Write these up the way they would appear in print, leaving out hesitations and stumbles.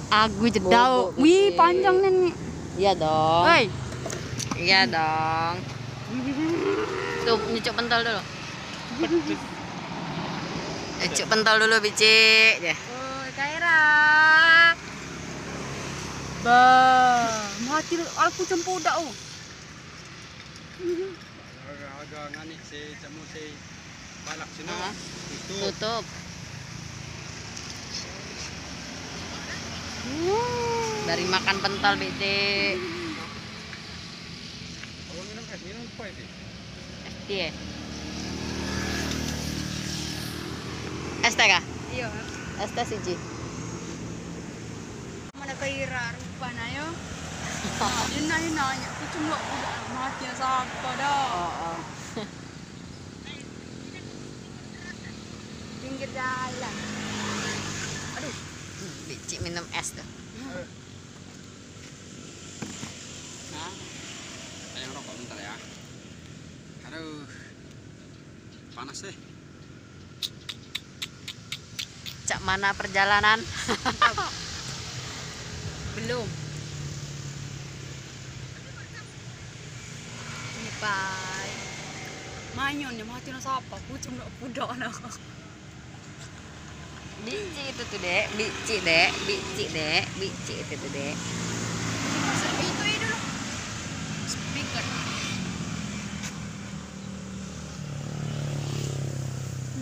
Aku jedau. Wih, panjang nih. Iya dong. Woi. Iya dong. Tuh, nyucuk pentol dulu. Nyucuk pentol dulu, Bici. Ya. Oh, Kaira. Mati aku cempudak oh. Agak ngani si cemu si balak sini. Tutup. Dari makan pentol, Bici. Oh, minum apa itu? Es teh. Es teh kah? Iya. Es teh siji. Mana Kaira rupanya yo. Dia nanya, aku cuma udah mati siapa dah. Oh. Pinggir jalan. Aduh, Bici minum es tuh. Nah, yang rokok bentar ya. Aduh, panas deh. Cak mana perjalanan? belum. Ini pai. Manyon ya mati siapa? Aku cuma budak anak. Bici itu tuh, Dek. Bici, Dek. Bici, Dek. Bici itu tuh, Dek. Itu dulu. Speaker.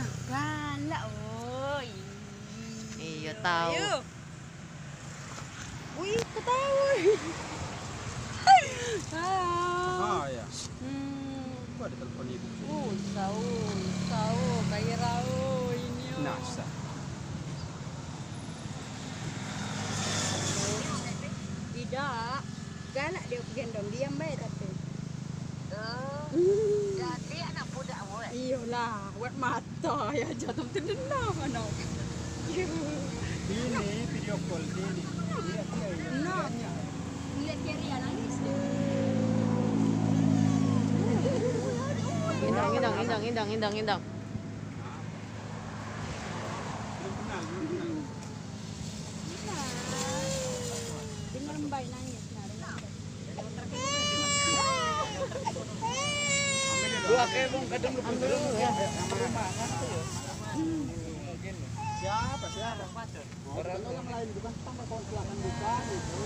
Nah, galak oi. Iya, tahu. Ayo. Wih, ketahui. Oh ya. Kok ada telepon ibu? Tahu, Kaira ini. Nasa. Tidak, galak dia gendong diam baik tapi. Jadi anak budak gue. Iyalah, buat mata ya jatuh terdenam anak. Ini video call ini. Lihat ya. Nah, lihat Kiri nangis. Indang. Dengar Mbak nangis. Dua kebong kadang lu dulu ya. Siapa? Orang yang lain bukan sama kontrakan bukan itu.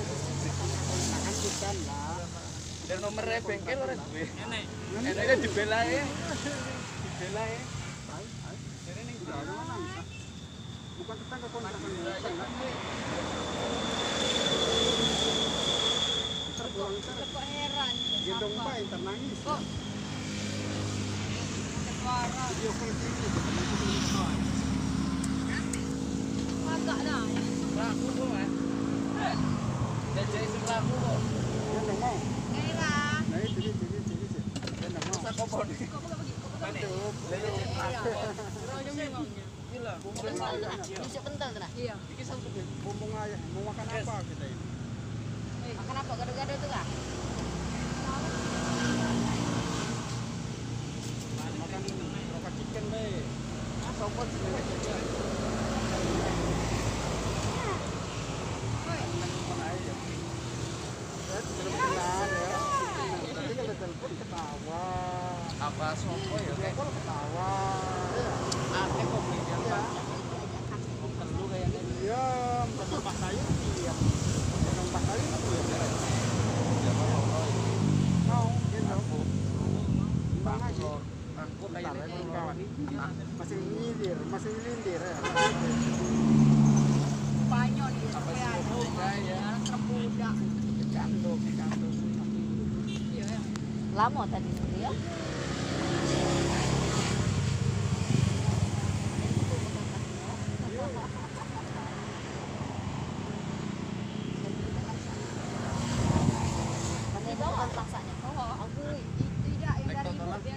Kontrakan bukan lah. Dan nomornya bengkel orang gue. Enaknya dibelain. Dibelain. Jadi ning bukan tetangga kontrakan bukan. Kok heran? Gendong Mbak entar nangis. Kok? Suara. Video call ini. Agak dah. Laku kok, Mas. Jadi sebelahku kok. Gendong mau. Kaira. Nah itu. Gendong mau. Masa kopon. Kok pergi? Mantap. Gila, Nyucuk pentol tuh, nah. Iya. bumbung aja. Mau makan apa kita ini? Makan apa? Gado-gado tuh, Kak? Makan roka chicken deh. Sopot sendiri saja. Mana aja. Belum kenal ya. Tapi kalau telepon ketawa. Apa sopo ya? Telepon ketawa. Ate kok beli dia, Pak? Perlu kayaknya diam. Kalau Pak Sayu diam. Kalau Pak Sayu diam. Mau gendong. Bang aja. Aku kayaknya kawan. Masih nyindir ya. Banyak dia. apa sih moga ya? Terbudak. Kandung. Iya. Lama tadi dulu ya.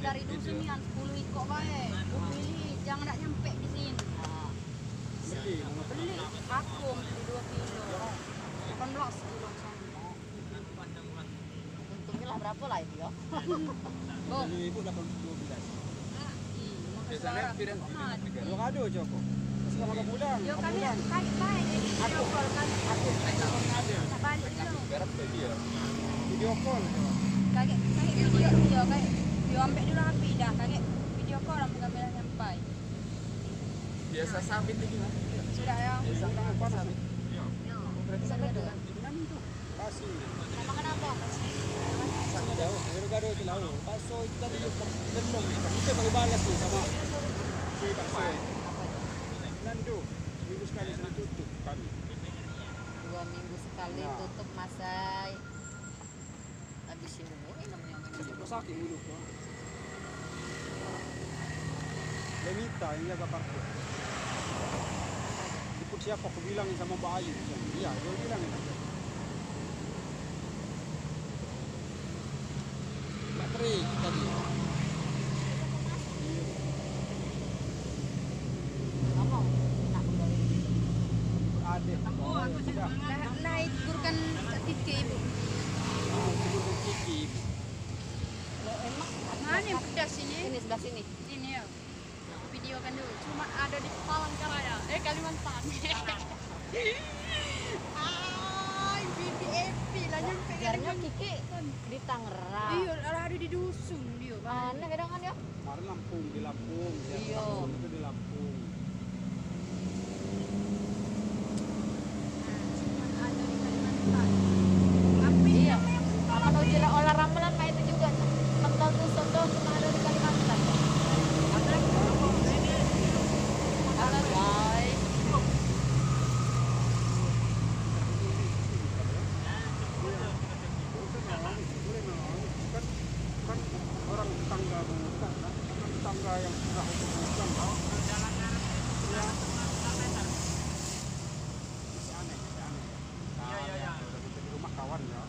Dari dusun 10 ikut baik. Beli, jangan nak nyampe di sini. Beli vakum di 2 kilo. 18 kilo sama. Untungnya lah berapa lah itu ya? Oh, Ibu dapat 12. biasanya pirang Lo kado Joko. Selama pulang. yo kami baik. Aku call ya. Kaget video kayak video ambek dulu api dah kaget video call orang kamera nyampai. Biasa sabit ini gimana? Sudah ya. Bisa tangan panas. Iya. Berarti sampai dengan dengan itu. Kasih. Nama kenapa? Sana jauh. Gado-gado itu lalu. Bakso itu tadi belum. Kita baru balas nih sama si bakso. Nando. Minggu sekali sudah tutup kami. 2 minggu sekali Ya. tutup Masai. Habisin dulu namanya. Kau sakit mulut kau. Lenita yang jaga parkir. Ikut siapa aku bilangin sama Mbak Ayu. Iya, dia bilangin aja. Mbak Tri tadi. Ngomong. Nak kembali. Adek. Aku sudah. naik turkan titik ibu. Turun Kiki. Loh, emang Mana yang pedas ini? ini sebelah sini. Ini ya. Video kan dulu. Cuma ada di Palangkaraya. Kalimantan. Ay, BBFP lah nyampe Jarnya Kiki di Tangerang. Iya, ada di dusun dia. Mana kadang kan ya? Kemarin Lampung di Lampung. Iya. Lampung itu di Lampung. Cuma ada di Kalimantan. Apa ini Iya. namanya? Apa tahu jelas olah ramalan mah itu juga. Pentol tuh soto cuma ada di Kalimantan. Ada guys. Kan orang tetangga bukan, kan tetangga yang sudah bukan. Ya. Masih aneh, masih aneh. Iya. Di rumah kawan ya.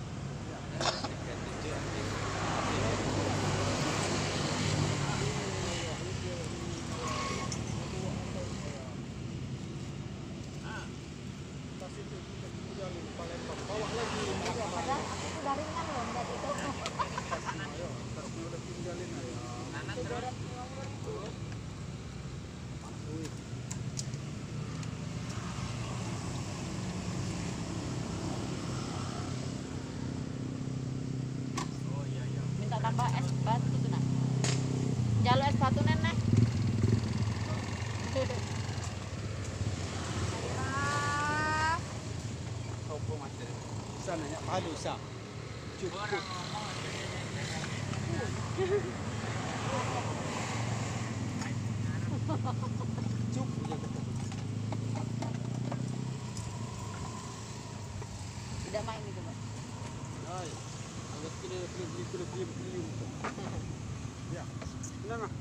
Tas itu kita tinggalin Palembang. Bawa lagi. Padahal aku tuh dari ringan loh enggak itu. Ayo, tas udah tinggalin aja. Wih. Minta tambah es batu tuh nah. Jalur es batu nenek. Ah, Sopo macam bisa nanya palu sa. Cukup. Cukup ya kata. Tidak main gitu, Mbak. Hai. Agak beli. Ya. Kenapa? Ah?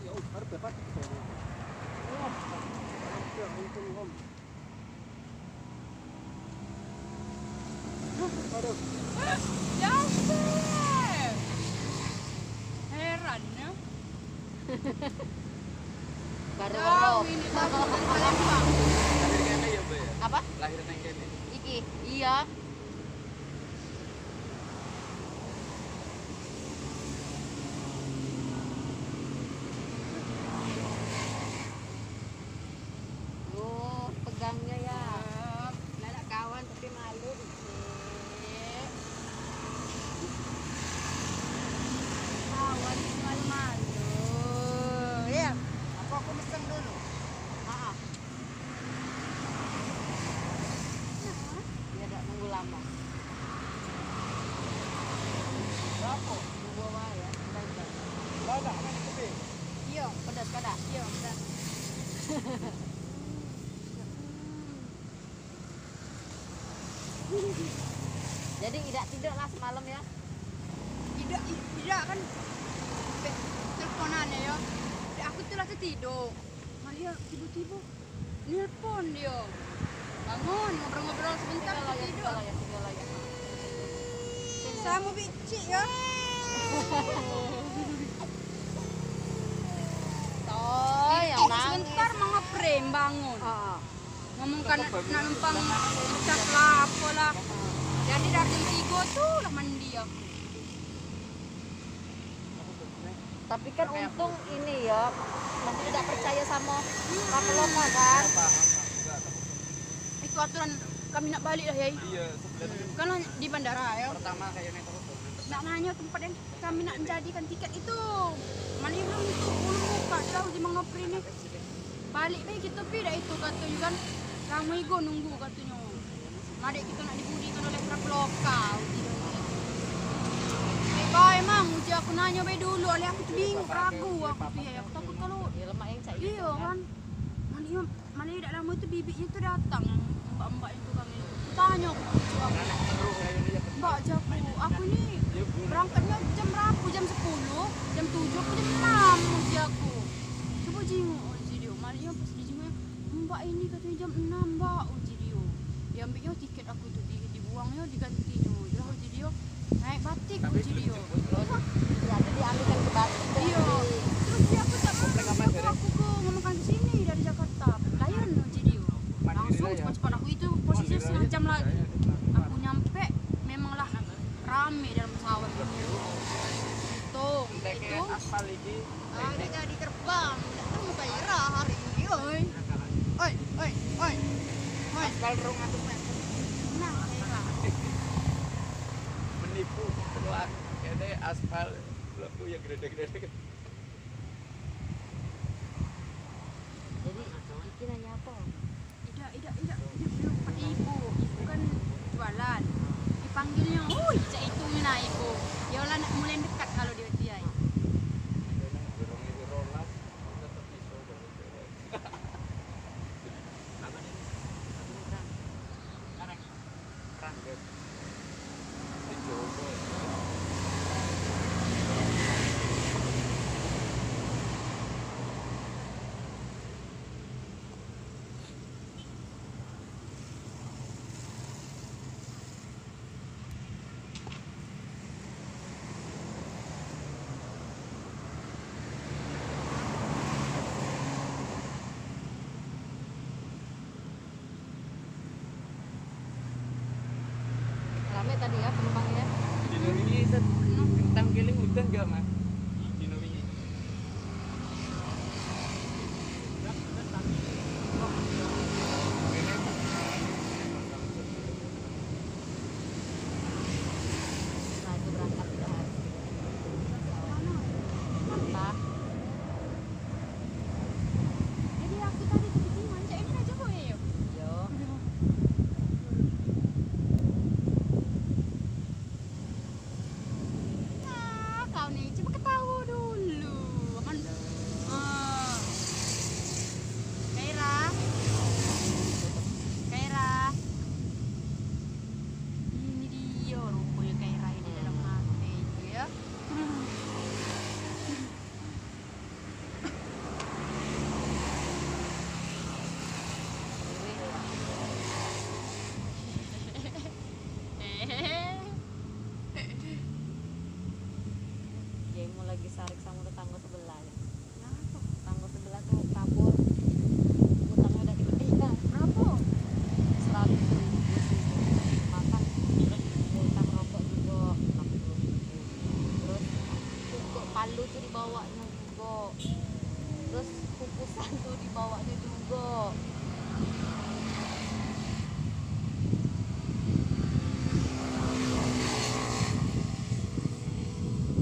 Ya, harus dapat. Oh, ya, itu om. Aduh. jauh. Heran ya. Baru Jauh baru. ini baru dari Palembang. Lahir kene ya, Mbak ya? Apa? Lahir nang kene. Iki. Iya. Oh, pegangnya ya. Lala kawan tapi malu dikit. Kawan malu-malu. Ya, aku mesen dulu. Ah. Dia tidak nunggu lama. Berapa? Nunggu apa ya? Baik-baik. Lada, mana kopi? Iya, Pedas kada? iya, udah. Jadi tidak tidur lah semalam ya. Tidak kan teleponannya ya. Aku tuh lah tidur. Malah tiba-tiba nelpon dia. Bangun ngobrol-ngobrol sebentar aku tidur. Segala ya. Sama bicik ya. Oh, yang nangis. Sebentar mengoprem bangun. Ah. Ngomongkan nak numpang cat lah apalah. Jadi dari jam 3 tuh lah mandi ya. Tapi kan untung ini ya masih tidak percaya sama kapoloma kan. Itu aturan kami nak balik lah ya. Iya, sebelah itu. Kan di bandara ya. Pertama kayaknya terus. Nak nanya tempat yang kami nak menjadikan tiket itu. Mana belum itu belum buka tahu di mengapri ini. Balik baik kita dah itu katanya kan. Ramai go nunggu katanya. Madik kita nak dibudikan oleh perahu lokal. Bye mang, uji aku nanya baik dulu. Oleh aku tuh bingung, ragu aku tuh ya. Aku takut kalau lemak yang saya. iya kan. Mana tidak lama itu bibitnya tuh datang yang mbak-mbak itu kami. Tanya aku, Mbak Jaku, aku ini berangkatnya jam berapa? Jam 10, jam 7, aku jam 6 uji aku. Coba jenguk uji dia. Malah pas dijenguknya, Mbak ini katanya jam 6 Mbak uji dia. Dia ambilnya tiket aku itu dibuangnya digantinya. Dia uji dia naik batik uji dia. Ya, jadi diambilkan ke Batik. Iya. Terus dia aku tak mau aku ke ngomongkan ke sini dari Jakarta. Layan uji dia. Langsung cepat-cepat aku itu posisinya setengah jam lagi. Aku nyampe memanglah rame dalam pesawat itu. Itu Aspal ini. ada jadi terbang. Tidak tahu Kaira hari ini, oi. Oi. Aspal 200 meter. Nah, Kaira. Menipu setelah kayaknya aspal lalu yang gede-gede. Jadi Kiki nanya apa? Tidak. Ibu kan jualan. Dipanggilnya, cak itunya nah ibu. Ya Allah nak mulai dekat kalau dia tiai. Rame tadi ya penumpangnya. Dino wingi kentang keling udan gak mas? Dino wingi. Nah itu berangkat tidak harus. Mantap. Jadi aku tadi kepikiran, cak ini aja kok ya. Yo. Kau nih coba ketawa dulu. Kan Kaira. Ini dia rupanya Kaira ini dalam hati itu ya. Dia mau lagi sarik sama tetangga sebelah ya. Kenapa? Tetangga sebelah tuh kabur. Utangnya udah dikepihkan. Berapa? 100.000 sih. Makan utang rokok juga 60.000. Terus untuk palu tuh dibawanya juga. Terus kukusan tuh dibawanya juga.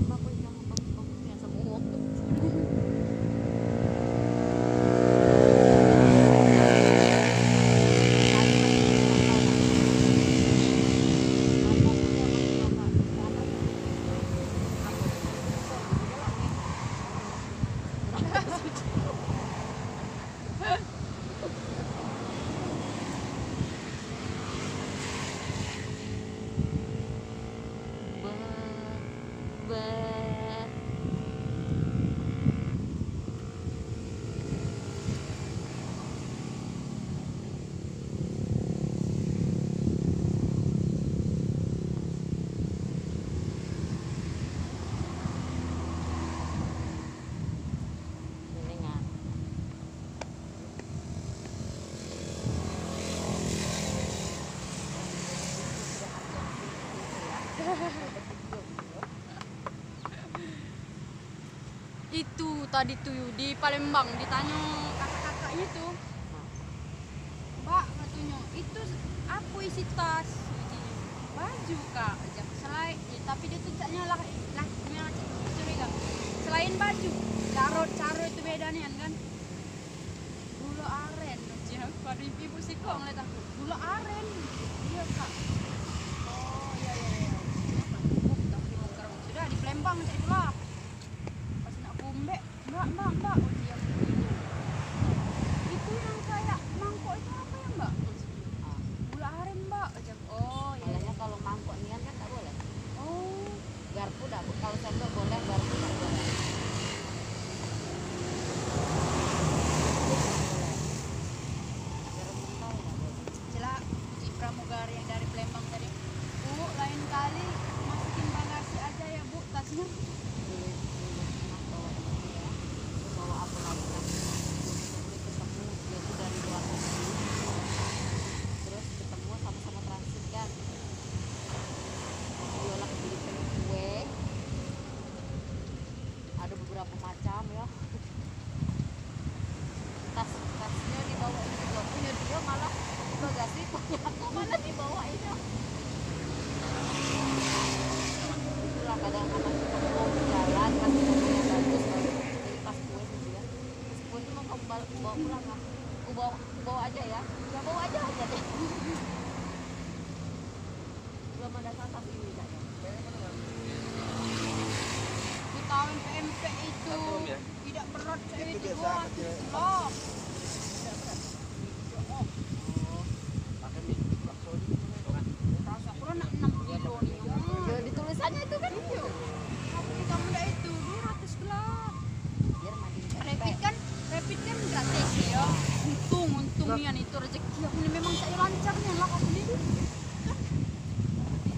Bapak yang bagus-bagusnya semua. Itu tadi tuh di Palembang ditanya kakak-kakaknya tuh. Mbak katanya, itu apa isi tas, isi baju kak, selain tapi dia tuh caknya lah curiga. Selain baju, carut itu bedanya kan. Gula aren, pada ibu sih kok ngeliat aku. Gula aren, iya kak. Oh iya. Tapi sekarang sudah di Palembang cak itulah. Pas nak kumbe, mbak, oh dia itu yang kayak mangkok itu apa ya mbak? Gula aren mbak, oh iya. Makanya kalau mangkok nian kan tak boleh. Oh, Garpu tak boleh. Kalau sendok boleh, garpu tak boleh. Garam mentah tak boleh. celah Ci Pramugari yang dari Palembang tadi. Bu, lain kali masukin bagasi aja ya bu, tasnya. Dulu bawa ini ya. Bawa apa lagi kan? Ketemu dia tuh dari luar negeri. Terus ketemu sama-sama transit kan. Viola belikan kue. Ada beberapa macam ya. Tasnya dibawain juga punya dia malah bagasi punya aku malah dibawain ya. Itulah kadang anak kita mau jalan pas kita punya bagus baru jadi pas kue gitu ya. Kue itu mau kamu bawa pulang lah. Aku bawa aja ya. Ya bawa aja deh. Belum ada tas ini ya. Vitamin PMP itu tidak berat saya itu buat loh. Pakai mie bakso di kan. Rasa kurang 6 kilo nih. Ya, di tulisannya itu kan Tapi kamu dah itu 200 gelap. biar mandi Rapid kan gratis ya. Untung nian itu rezeki aku ini memang saya lancarnya lah aku ini.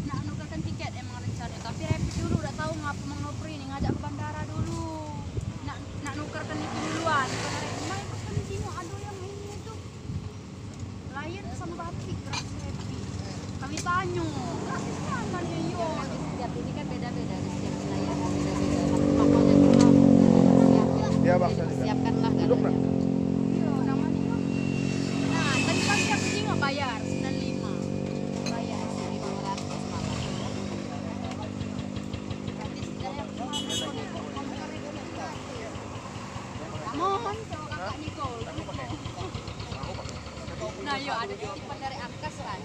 Nak nukarkan tiket emang rencananya, tapi rapid dulu udah tahu ngapa mengopri ini ngajak ke bandara dulu. Nak nukarkan itu duluan. Nah itu kan di sini ada yang ini itu. Lion sama batik gratis rapid. Kami tanya, gratis mana dia yo? nanti setiap ini kan beda-beda di setiap wilayah kan beda-beda makanya kita siapkan Iya, Bang, saya juga. siapkanlah Duduk, Nak. galanya Iya, namanya kan. Nah, tadi pagi aku nggak bayar 95. bayar 500 malah Gratis saya kemarin Niko komputer itu juga. Mohon sama kakak Niko. Nah, yo ada titipan dari Angkas kan.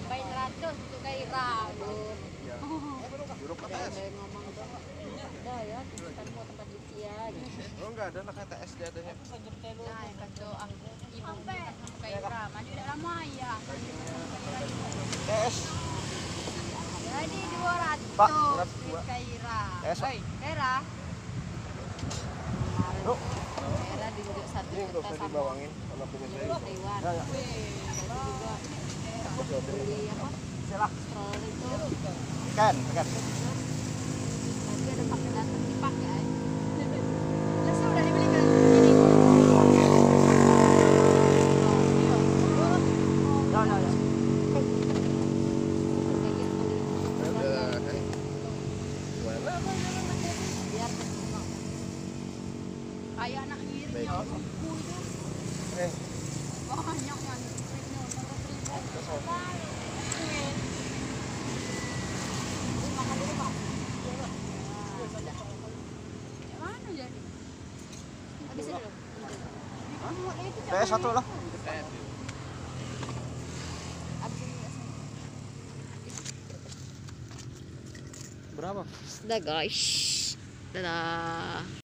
Baik 100 untuk Kaira. Buruk ada KTS. yang ngomong ada ya titipan mau tempat Lucia gitu Oh enggak ada lah KTS dia adanya. Nah, yang kata ibu sama Kaira. Mandi tidak lama ya. TS. Jadi 200 Pak, 200 dua. Kaira. TS. Kaira. kemarin Bro. daerah diunjuk 1 Ini juta enggak usah sama dibawangin sama punya saya. Taiwan Ya, ya. itu juga beli apa Silah. stroller itu Kan. nanti ada pakai datang dipakai Terus udah dibelikan ini. Ya, ya, ya. kayak gitu Gimana? biar terima Kayak anak ngirinya buku itu Eh, banyak kan. ini makan dulu Pak Yang mana jadi? habisin dulu TS satu lah. habisin dulu Berapa? sudah guys dadah